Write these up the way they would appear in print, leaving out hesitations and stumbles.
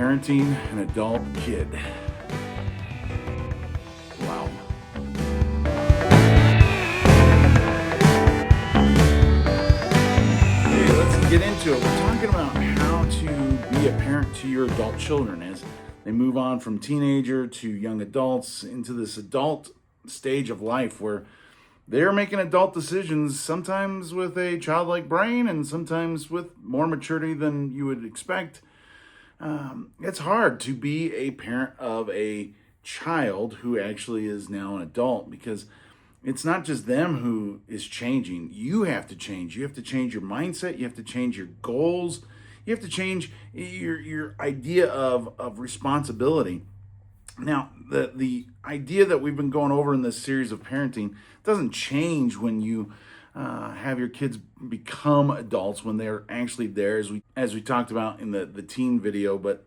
Parenting an adult kid. Wow. Okay, let's get into it. We're talking about how to be a parent to your adult children as they move on from teenager to young adults into this adult stage of life where they're making adult decisions, sometimes with a childlike brain and sometimes with more maturity than you would expect. It's hard to be a parent of a child who actually is now an adult because it's not just them who is changing. You have to change. You have to change your mindset. You have to change your goals. You have to change your idea of responsibility. Now, the idea that we've been going over in this series of parenting doesn't change when you have your kids become adults, when they're actually there, as we talked about in the teen video. But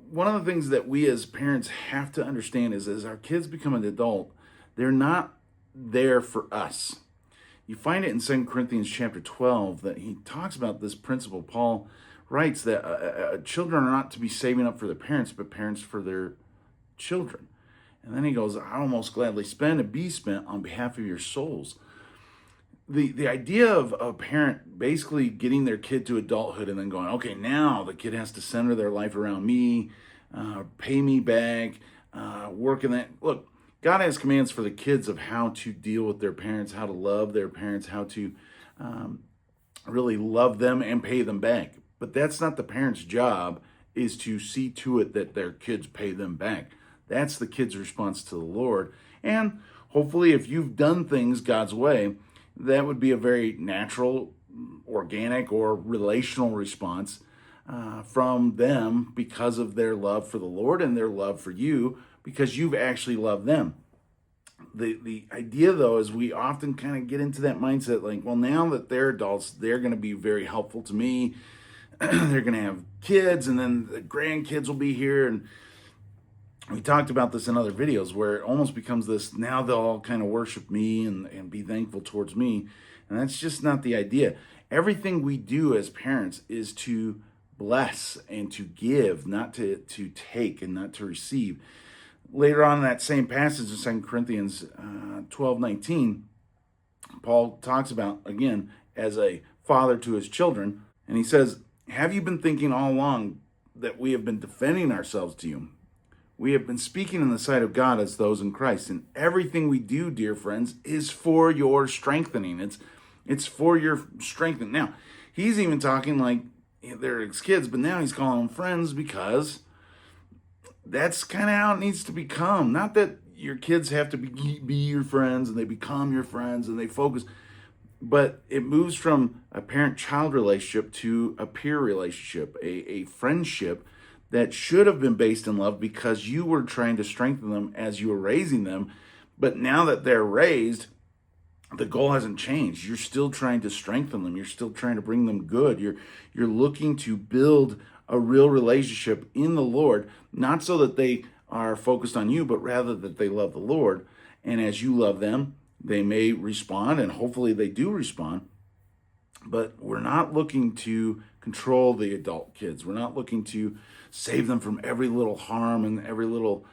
one of the things that we as parents have to understand is as our kids become an adult, they're not there for us. You find it in 2 Corinthians chapter 12 that he talks about this principle. Paul writes that children are not to be saving up for their parents, but parents for their children. And then he goes, I'll most gladly spend and be spent on behalf of your souls. The idea of a parent basically getting their kid to adulthood and then going, okay, now the kid has to center their life around me, pay me back, work in that. Look, God has commands for the kids of how to deal with their parents, how to love their parents, how to really love them and pay them back. But that's not the parent's job, is to see to it that their kids pay them back. That's the kid's response to the Lord. And hopefully if you've done things God's way, that would be a very natural, organic, or relational response from them because of their love for the Lord and their love for you because you've actually loved them. The idea, though, is we often kind of get into that mindset like, well, now that they're adults, they're going to be very helpful to me. They're going to have kids, and then the grandkids will be here. And we talked about this in other videos where it almost becomes this, now they'll all kind of worship me and be thankful towards me. And that's just not the idea. Everything we do as parents is to bless and to give, not to take and not to receive. Later on in that same passage in 2 Corinthians 12:19, Paul talks about, again, as a father to his children. And he says, have you been thinking all along that we have been defending ourselves to you? We have been speaking in the sight of God as those in Christ. And everything we do, dear friends, is for your strengthening. It's for your strengthening. Now, he's even talking like they're his kids, but now he's calling them friends because that's kind of how it needs to become. Not that your kids have to be your friends and they become your friends and they focus, but it moves from a parent-child relationship to a peer relationship, a friendship that should have been based in love because you were trying to strengthen them as you were raising them. But now that they're raised, the goal hasn't changed. You're still trying to strengthen them. You're still trying to bring them good. You're looking to build a real relationship in the Lord, not so that they are focused on you, but rather that they love the Lord. And as you love them, they may respond, and hopefully they do respond. But we're not looking to control the adult kids. We're not looking to save them from every little harm and every little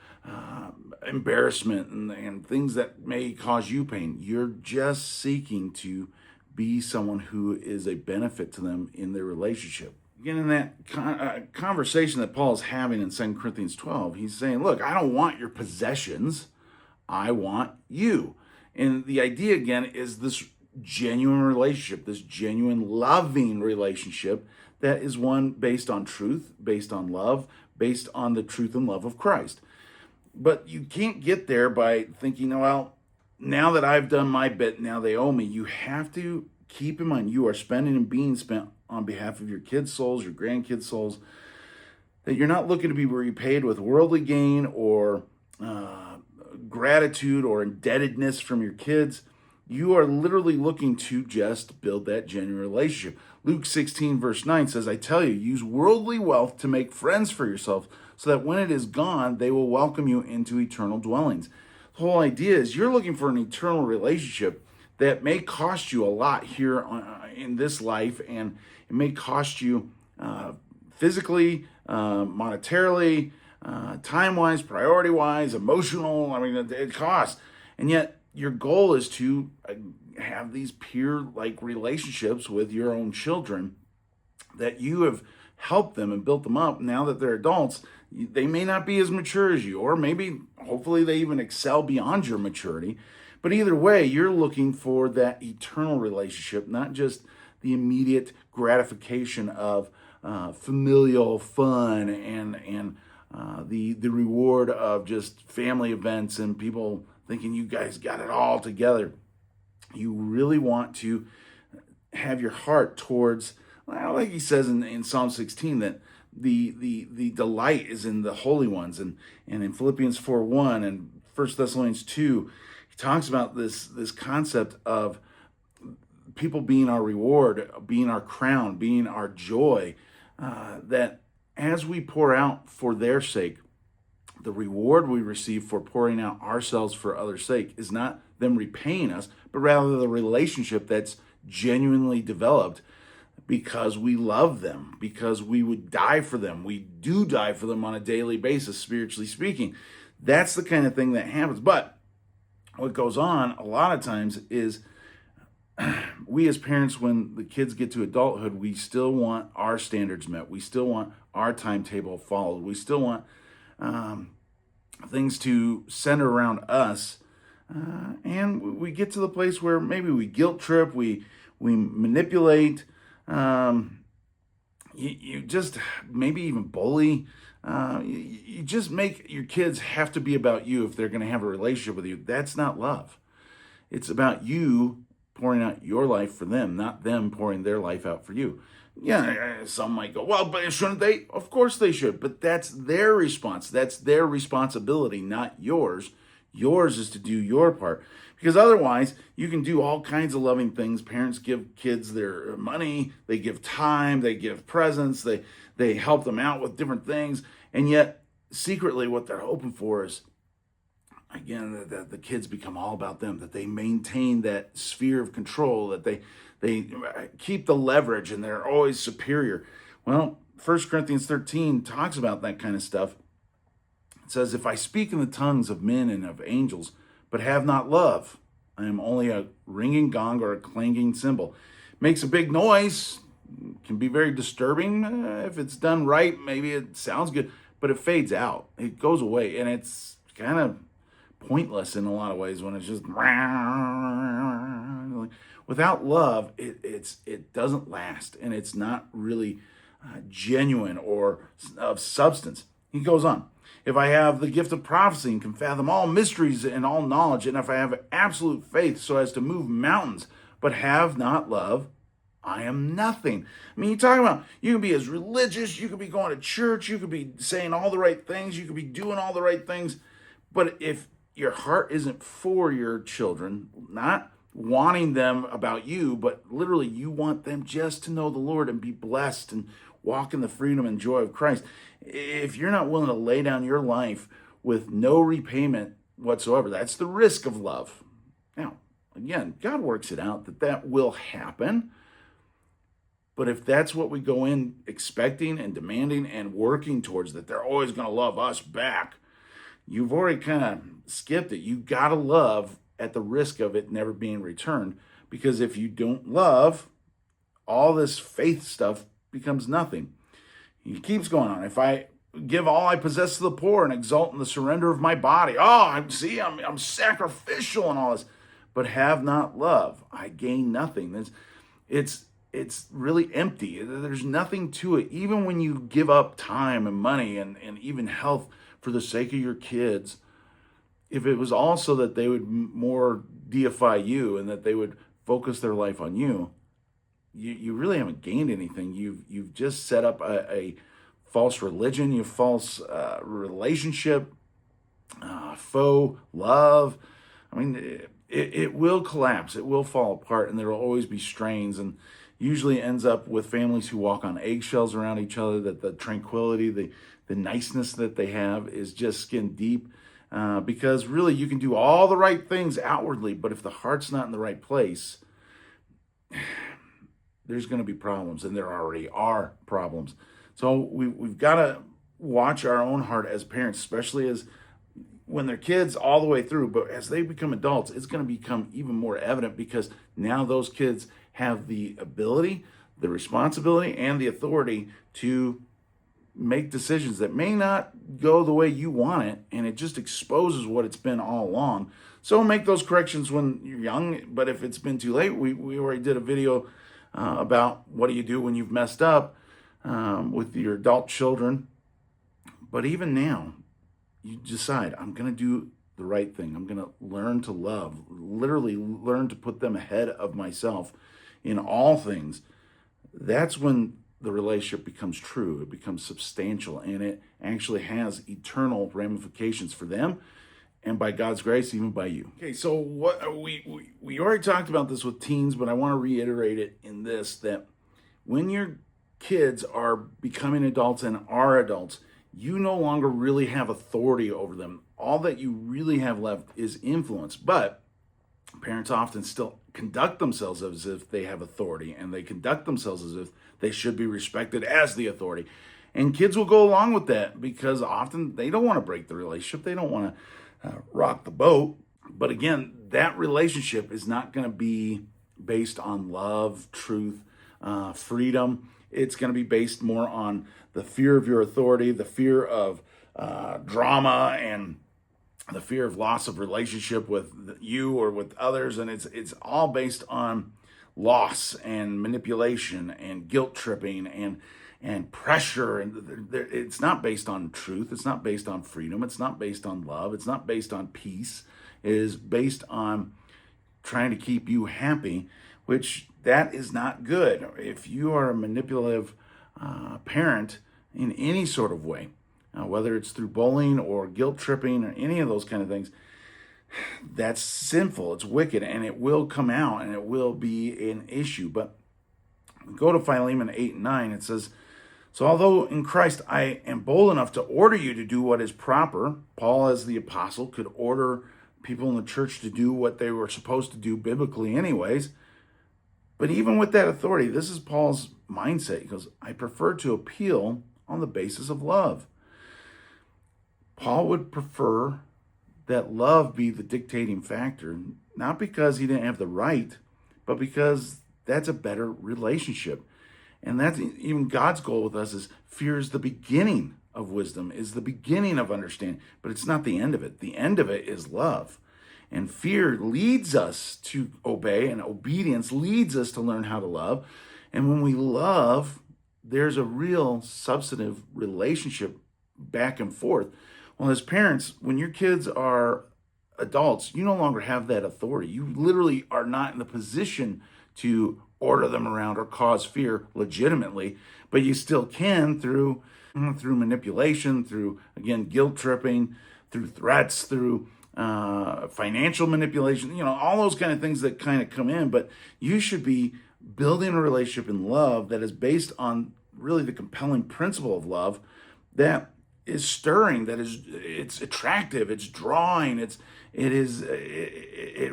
embarrassment and things that may cause you pain. You're just seeking to be someone who is a benefit to them in their relationship. Again, in that conversation that Paul is having in 2 Corinthians 12, he's saying, look, I don't want your possessions. I want you. And the idea, again, is this genuine relationship, this genuine loving relationship that is one based on truth, based on love, based on the truth and love of Christ. But you can't get there by thinking, well, now that I've done my bit, now they owe me. You have to keep in mind you are spending and being spent on behalf of your kids' souls, your grandkids' souls, that you're not looking to be repaid with worldly gain or gratitude or indebtedness from your kids. You are literally looking to just build that genuine relationship. Luke 16 verse 9 says, I tell you, use worldly wealth to make friends for yourself so that when it is gone, they will welcome you into eternal dwellings. The whole idea is you're looking for an eternal relationship that may cost you a lot here in this life, and it may cost you physically, monetarily, time-wise, priority-wise, emotional. I mean, it costs. And yet your goal is to have these peer-like relationships with your own children, that you have helped them and built them up. Now that they're adults, they may not be as mature as you, or maybe, hopefully, they even excel beyond your maturity. But either way, you're looking for that eternal relationship, not just the immediate gratification of familial fun and the reward of just family events and people thinking you guys got it all together. You really want to have your heart towards, well, like he says in Psalm 16, that the delight is in the holy ones, and in Philippians 4:1 and 1 Thessalonians 2, he talks about this concept of people being our reward, being our crown, being our joy, that as we pour out for their sake, the reward we receive for pouring out ourselves for others' sake is not them repaying us, but rather the relationship that's genuinely developed because we love them, because we would die for them. We do die for them on a daily basis, spiritually speaking. That's the kind of thing that happens. But what goes on a lot of times is we as parents, when the kids get to adulthood, we still want our standards met. We still want our timetable followed. We still want things to center around us. And we get to the place where maybe we guilt trip, we manipulate, you just maybe even bully. You just make your kids have to be about you if they're going to have a relationship with you. That's not love. It's about you pouring out your life for them, not them pouring their life out for you. Yeah, some might go, well, but shouldn't they? Of course they should, but that's their response. That's their responsibility, not yours. Yours is to do your part. Because otherwise, you can do all kinds of loving things. Parents give kids their money, they give time, they give presents, they help them out with different things. And yet, secretly, what they're hoping for is, again, that the kids become all about them, that they maintain that sphere of control, that they keep the leverage and they're always superior. Well, 1 Corinthians 13 talks about that kind of stuff. It says, if I speak in the tongues of men and of angels, but have not love, I am only a ringing gong or a clanging cymbal. Makes a big noise, can be very disturbing. If it's done right, maybe it sounds good, but it fades out. It goes away, and it's kind of pointless in a lot of ways when it's just without love. It doesn't last, and it's not really genuine or of substance. He goes on. If I have the gift of prophecy and can fathom all mysteries and all knowledge, and if I have absolute faith so as to move mountains, but have not love, I am nothing. I mean, you talk about, you can be as religious, you could be going to church, you could be saying all the right things, you could be doing all the right things, but if your heart isn't for your children, not wanting them about you, but literally you want them just to know the Lord and be blessed and walk in the freedom and joy of Christ. If you're not willing to lay down your life with no repayment whatsoever, that's the risk of love. Now, again, God works it out that will happen. But if that's what we go in expecting and demanding and working towards, that they're always going to love us back, you've already kind of skipped it. You got to love at the risk of it never being returned. Because if you don't love, all this faith stuff becomes nothing. He keeps going on. If I give all I possess to the poor and exult in the surrender of my body, I'm sacrificial and all this, but have not love, I gain nothing. It's really empty. There's nothing to it. Even when you give up time and money and even health for the sake of your kids, if it was also that they would more deify you and that they would focus their life on you, you really haven't gained anything. You've just set up a false religion, false relationship, faux love. I mean, it will collapse. It will fall apart, and there will always be strains. And usually ends up with families who walk on eggshells around each other. That the tranquility, the niceness that they have is just skin deep. Because really, you can do all the right things outwardly, but if the heart's not in the right place, there's going to be problems, and there already are problems. So we've got to watch our own heart as parents, especially as when they're kids all the way through. But as they become adults, it's going to become even more evident because now those kids have the ability, the responsibility, and the authority to make decisions that may not go the way you want it, and it just exposes what it's been all along. So make those corrections when you're young, but if it's been too late, we already did a video about what do you do when you've messed up with your adult children. But even now, you decide, I'm going to do the right thing. I'm going to learn to love, literally learn to put them ahead of myself in all things. That's when the relationship becomes true. It becomes substantial, and it actually has eternal ramifications for them, and by God's grace, even by you. Okay, so what we already talked about this with teens, but I want to reiterate it in this, that when your kids are becoming adults and are adults, you no longer really have authority over them. All that you really have left is influence. But parents often still conduct themselves as if they have authority, and they conduct themselves as if they should be respected as the authority. And kids will go along with that because often they don't want to break the relationship. They don't want to rock the boat. But again, that relationship is not going to be based on love, truth, freedom. It's going to be based more on the fear of your authority, the fear of drama, and the fear of loss of relationship with you or with others. And it's all based on loss and manipulation and guilt tripping and pressure. And it's not based on truth. It's not based on freedom. It's not based on love. It's not based on peace. It is based on trying to keep you happy, which that is not good. If you are a manipulative parent in any sort of way, whether it's through bullying or guilt tripping or any of those kind of things, that's sinful, it's wicked, and it will come out and it will be an issue. But go to Philemon 8 and 9, it says, so although in Christ I am bold enough to order you to do what is proper, Paul as the apostle could order people in the church to do what they were supposed to do biblically anyways. But even with that authority, this is Paul's mindset. He goes, I prefer to appeal on the basis of love. Paul would prefer that love be the dictating factor, not because he didn't have the right, but because that's a better relationship. And that's even God's goal with us, is fear is the beginning of wisdom, is the beginning of understanding, but it's not the end of it. The end of it is love. And fear leads us to obey, and obedience leads us to learn how to love. And when we love, there's a real substantive relationship back and forth. Well, as parents, when your kids are adults, you no longer have that authority. You literally are not in the position to order them around or cause fear legitimately, but you still can through manipulation, through, again, guilt tripping, through threats, through financial manipulation, all those kind of things that kind of come in. But you should be building a relationship in love that is based on really the compelling principle of love that is stirring, it's attractive, it's drawing, it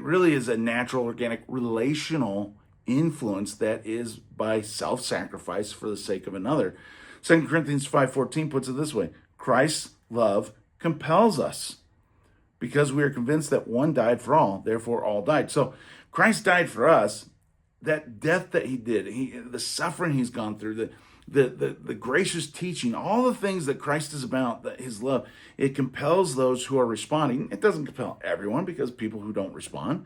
really is a natural, organic, relational influence that is by self-sacrifice for the sake of another. 2 Corinthians 5:14 puts it this way: Christ's love compels us, because we are convinced that one died for all, therefore all died. So Christ died for us. That death that he did, the suffering he's gone through, the gracious teaching, all the things that Christ is about, that his love, it compels those who are responding. It doesn't compel everyone, because people who don't respond,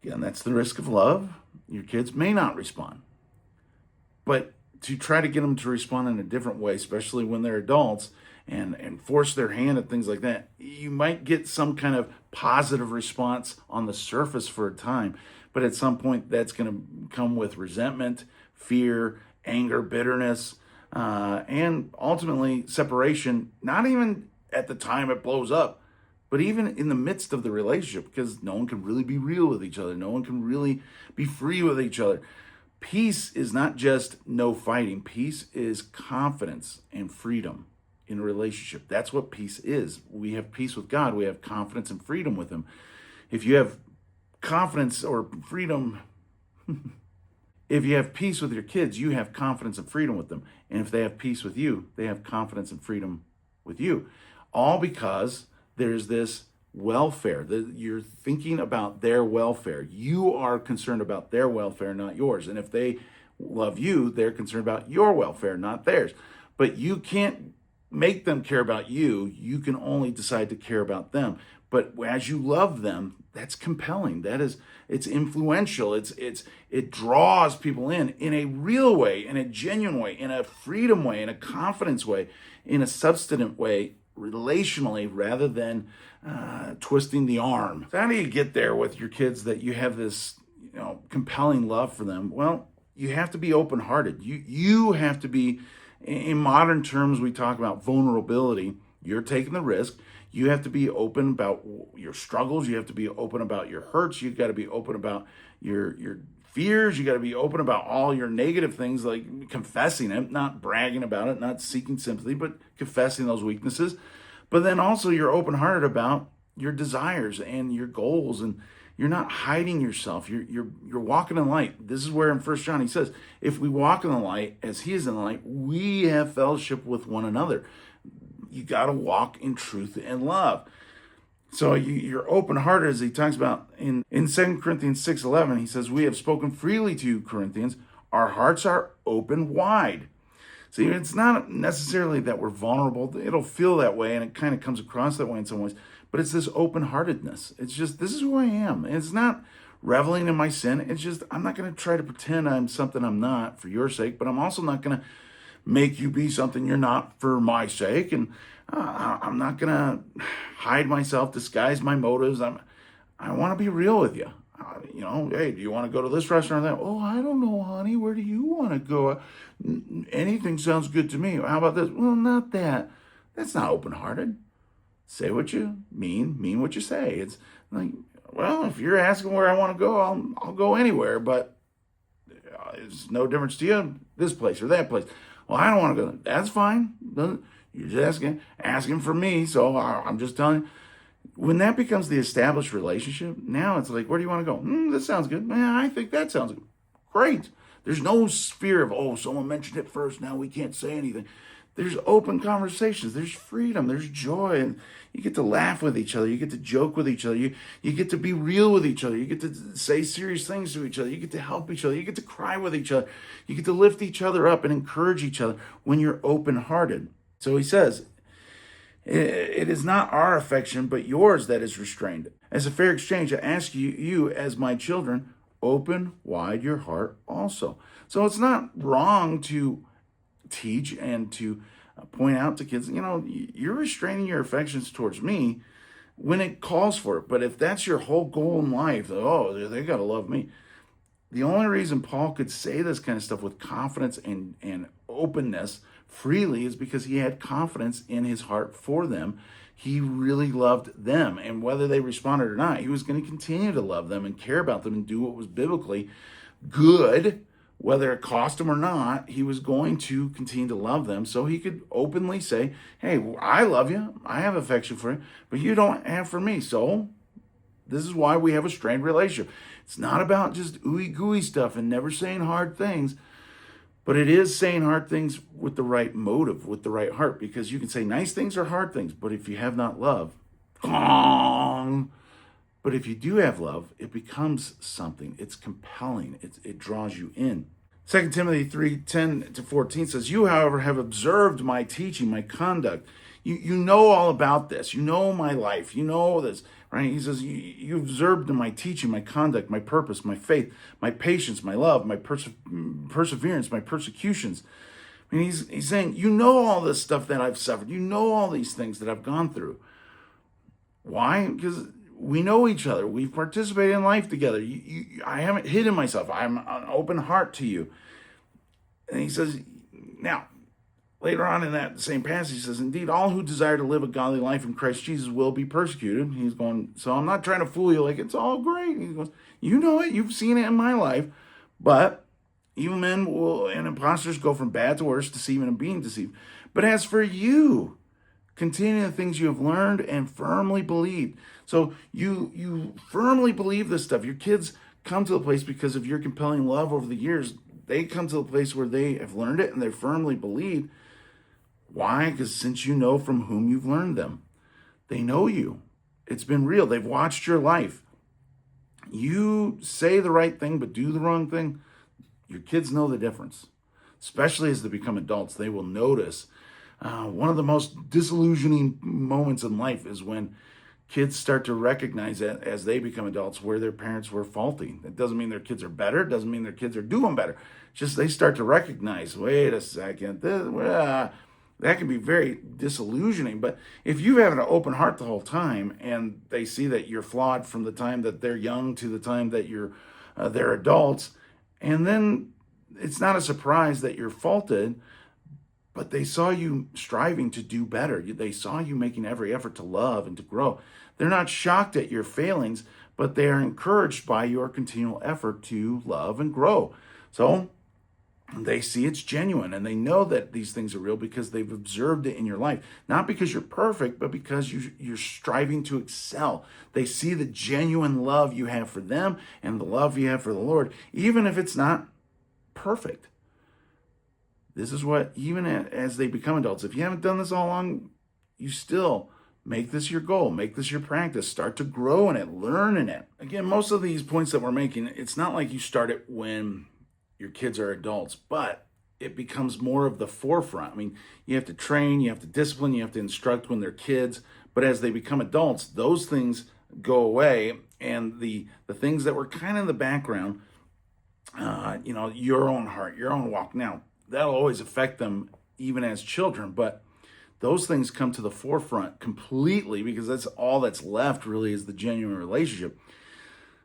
again, that's the risk of love. Your kids may not respond. But to try to get them to respond in a different way, especially when they're adults, and force their hand at things like that, you might get some kind of positive response on the surface for a time. But at some point, that's going to come with resentment, fear, anger, bitterness, and ultimately separation, not even at the time it blows up, but even in the midst of the relationship, because no one can really be real with each other. No one can really be free with each other. Peace is not just no fighting. Peace is confidence and freedom in a relationship. That's what peace is. We have peace with God. We have confidence and freedom with him. If you have confidence or freedom If you have peace with your kids, you have confidence and freedom with them. And if they have peace with you, they have confidence and freedom with you. All because there's this welfare. You're thinking about their welfare. You are concerned about their welfare, not yours. And if they love you, they're concerned about your welfare, not theirs. But you can't make them care about you. You can only decide to care about them. But as you love them, that's compelling. It's influential. It draws people in a real way, in a genuine way, in a freedom way, in a confidence way, in a substantive way, relationally, rather than twisting the arm. So how do you get there with your kids that you have this, compelling love for them? Well, you have to be open-hearted. You have to be, in modern terms, we talk about vulnerability. You're taking the risk. You have to be open about your struggles. You have to be open about your hurts. You've got to be open about your fears. You got to be open about all your negative things, like confessing it, not bragging about it, not seeking sympathy, but confessing those weaknesses. But then also you're open-hearted about your desires and your goals, and you're not hiding yourself. You're walking in light. This is where in 1 John he says, if we walk in the light as he is in the light, we have fellowship with one another. You got to walk in truth and love. So you're open-hearted, as he talks about in 2 Corinthians 6:11. He says, we have spoken freely to you, Corinthians. Our hearts are open wide. See, it's not necessarily that we're vulnerable. It'll feel that way, and it kind of comes across that way in some ways. But it's this open-heartedness. It's just, this is who I am. And it's not reveling in my sin. It's just, I'm not going to try to pretend I'm something I'm not for your sake, but I'm also not going to make you be something you're not for my sake. And I'm not going to hide myself, disguise my motives. I want to be real with you. Hey, do you want to go to this restaurant or that? Oh, I don't know, honey. Where do you want to go? Anything sounds good to me. How about this? Well, not that. That's not open-hearted. Say what you mean what you say. It's like, well, if you're asking where I want to go, I'll go anywhere, but it's no difference to you, this place or that place. Well, I don't want to go. That's fine. You're just asking for me, so I'm just telling you. When that becomes the established relationship, now it's like, where do you want to go? This sounds good. Man, I think that sounds great. There's no fear of, someone mentioned it first, now we can't say anything. There's open conversations. There's freedom. There's joy. And you get to laugh with each other. You get to joke with each other. You get to be real with each other. You get to say serious things to each other. You get to help each other. You get to cry with each other. You get to lift each other up and encourage each other when you're open-hearted. So he says, it is not our affection, but yours that is restrained. As a fair exchange, I ask you as my children, open wide your heart also. So it's not wrong to teach and to point out to kids, you're restraining your affections towards me when it calls for it. But if that's your whole goal in life, they got to love me. The only reason Paul could say this kind of stuff with confidence and openness freely is because he had confidence in his heart for them. He really loved them. And whether they responded or not, he was going to continue to love them and care about them and do what was biblically good. Whether it cost him or not, he was going to continue to love them so he could openly say, hey, I love you. I have affection for you, but you don't have for me. So this is why we have a strained relationship. It's not about just ooey gooey stuff and never saying hard things, but it is saying hard things with the right motive, with the right heart, because you can say nice things or hard things, but if you have not love, but if you do have love, it becomes something. It's compelling. It draws you in. 2 Timothy 3:10-14 says, you, however, have observed my teaching, my conduct. You know all about this. You know my life. You know this, right? He says, you observed my teaching, my conduct, my purpose, my faith, my patience, my love, my perseverance, my persecutions. I mean, he's saying, you know all this stuff that I've suffered. You know all these things that I've gone through. Why? Because we know each other. We've participated in life together. I haven't hidden myself. I'm an open heart to you. And he says, now, later on in that same passage, he says, indeed, all who desire to live a godly life in Christ Jesus will be persecuted. He's going, so I'm not trying to fool you like it's all great. He goes, you know it. You've seen it in my life. But evil men and impostors go from bad to worse, deceiving and being deceived. But as for you, continue the things you have learned and firmly believed. So you firmly believe this stuff. Your kids come to the place because of your compelling love over the years. They come to the place where they have learned it and they firmly believe. Why? Because since you know from whom you've learned them, they know you. It's been real. They've watched your life. You say the right thing, but do the wrong thing. Your kids know the difference, especially as they become adults. They will notice. One of the most disillusioning moments in life is when kids start to recognize that as they become adults where their parents were faulty. It doesn't mean their kids are better. It doesn't mean their kids are doing better. Just they start to recognize, wait a second, that can be very disillusioning. But if you have an open heart the whole time and they see that you're flawed from the time that they're young to the time that they're adults, and then it's not a surprise that you're faulted, but they saw you striving to do better. They saw you making every effort to love and to grow. They're not shocked at your failings, but they are encouraged by your continual effort to love and grow. So they see it's genuine and they know that these things are real because they've observed it in your life. Not because you're perfect, but because you're striving to excel. They see the genuine love you have for them and the love you have for the Lord, even if it's not perfect. This is what, even as they become adults, if you haven't done this all along, you still make this your goal, make this your practice, start to grow in it, learn in it. Again, most of these points that we're making, it's not like you start it when your kids are adults, but it becomes more of the forefront. I mean, you have to train, you have to discipline, you have to instruct when they're kids, but as they become adults, those things go away, and the things that were kind of in the background, your own heart, your own walk. Now, that'll always affect them even as children, but those things come to the forefront completely because that's all that's left really is the genuine relationship.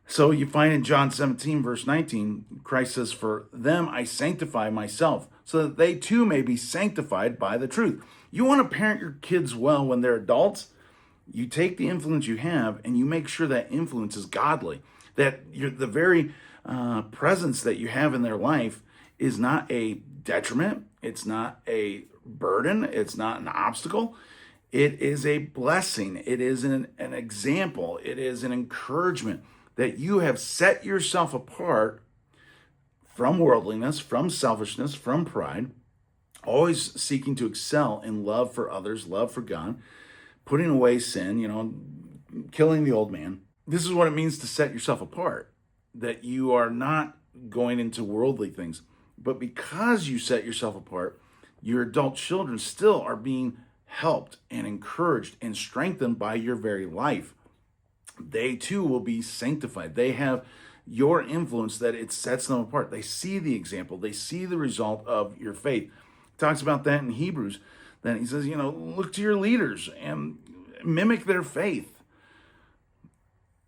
So you find in John 17, verse 19, Christ says, "For them I sanctify myself, so that they too may be sanctified by the truth." You want to parent your kids well when they're adults? You take the influence you have and you make sure that influence is godly, that the very presence that you have in their life is not a detriment, it's not a burden, it's not an obstacle. It is a blessing. It is an example. It is an encouragement that you have set yourself apart from worldliness, from selfishness, from pride, always seeking to excel in love for others, love for God, putting away sin, killing the old man. This is what it means to set yourself apart, that you are not going into worldly things. But because you set yourself apart, your adult children still are being helped and encouraged and strengthened by your very life. They too will be sanctified. They have your influence that it sets them apart. They see the example. They see the result of your faith. He talks about that in Hebrews. Then he says, look to your leaders and mimic their faith.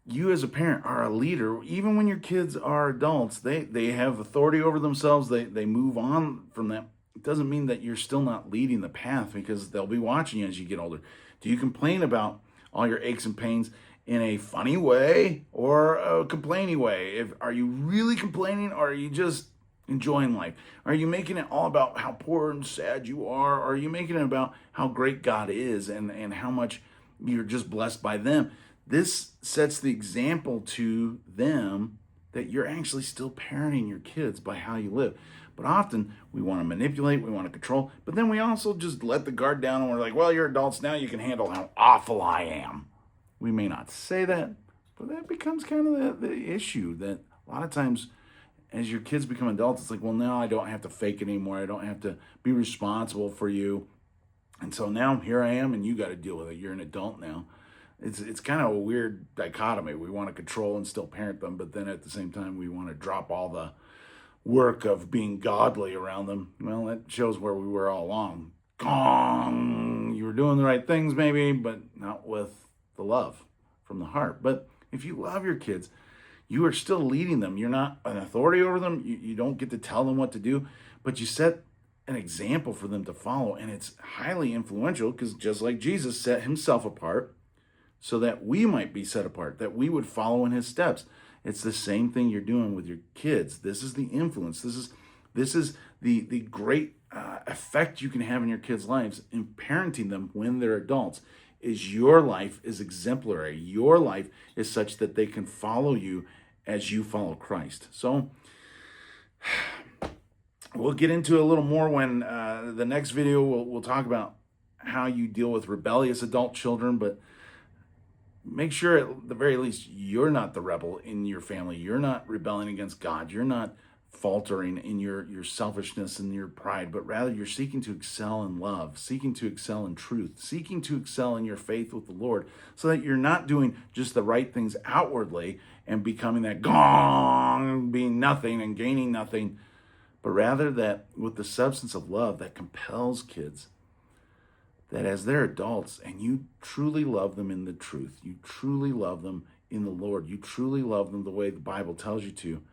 You as a parent are a leader. Even when your kids are adults, they have authority over themselves. They move on from that. It doesn't mean that you're still not leading the path because they'll be watching you as you get older. Do you complain about all your aches and pains in a funny way or a complaining way? Are you really complaining, or are you just enjoying life? Are you making it all about how poor and sad you are? Or are you making it about how great God is and how much you're just blessed by them? This sets the example to them that you're actually still parenting your kids by how you live. But often we want to manipulate, we want to control, but then we also just let the guard down and we're like, well, you're adults now, you can handle how awful I am. We may not say that, but that becomes kind of the issue, that a lot of times as your kids become adults, it's like, well, now I don't have to fake it anymore. I don't have to be responsible for you. And so now here I am and you got to deal with it. You're an adult now. It's kind of a weird dichotomy. We want to control and still parent them, but then at the same time, we want to drop all the work of being godly around them. Well, that shows where we were all along. Gong! You were doing the right things maybe, but not with the love from the heart. But if you love your kids, you are still leading them. You're not an authority over them. You don't get to tell them what to do, but you set an example for them to follow. And it's highly influential because just like Jesus set himself apart so that we might be set apart, that we would follow in his steps. It's the same thing you're doing with your kids. This is the influence. This is the great effect you can have in your kids' lives in parenting them when they're adults. Is your life is exemplary. Your life is such that they can follow you as you follow Christ. So we'll get into a little more when the next video we'll talk about how you deal with rebellious adult children, but make sure at the very least you're not the rebel in your family. You're not rebelling against God. You're not faltering in your selfishness and your pride, but rather you're seeking to excel in love, seeking to excel in truth, seeking to excel in your faith with the Lord, so that you're not doing just the right things outwardly and becoming that gong, being nothing and gaining nothing, but rather that with the substance of love that compels kids, that as they're adults and you truly love them in the truth, you truly love them in the Lord, you truly love them the way the Bible tells you to,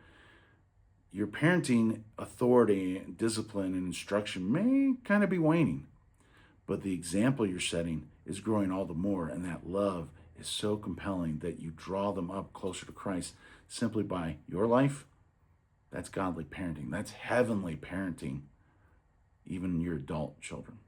your parenting authority, discipline, and instruction may kind of be waning, but the example you're setting is growing all the more, and that love is so compelling that you draw them up closer to Christ simply by your life. That's godly parenting. That's heavenly parenting, even your adult children.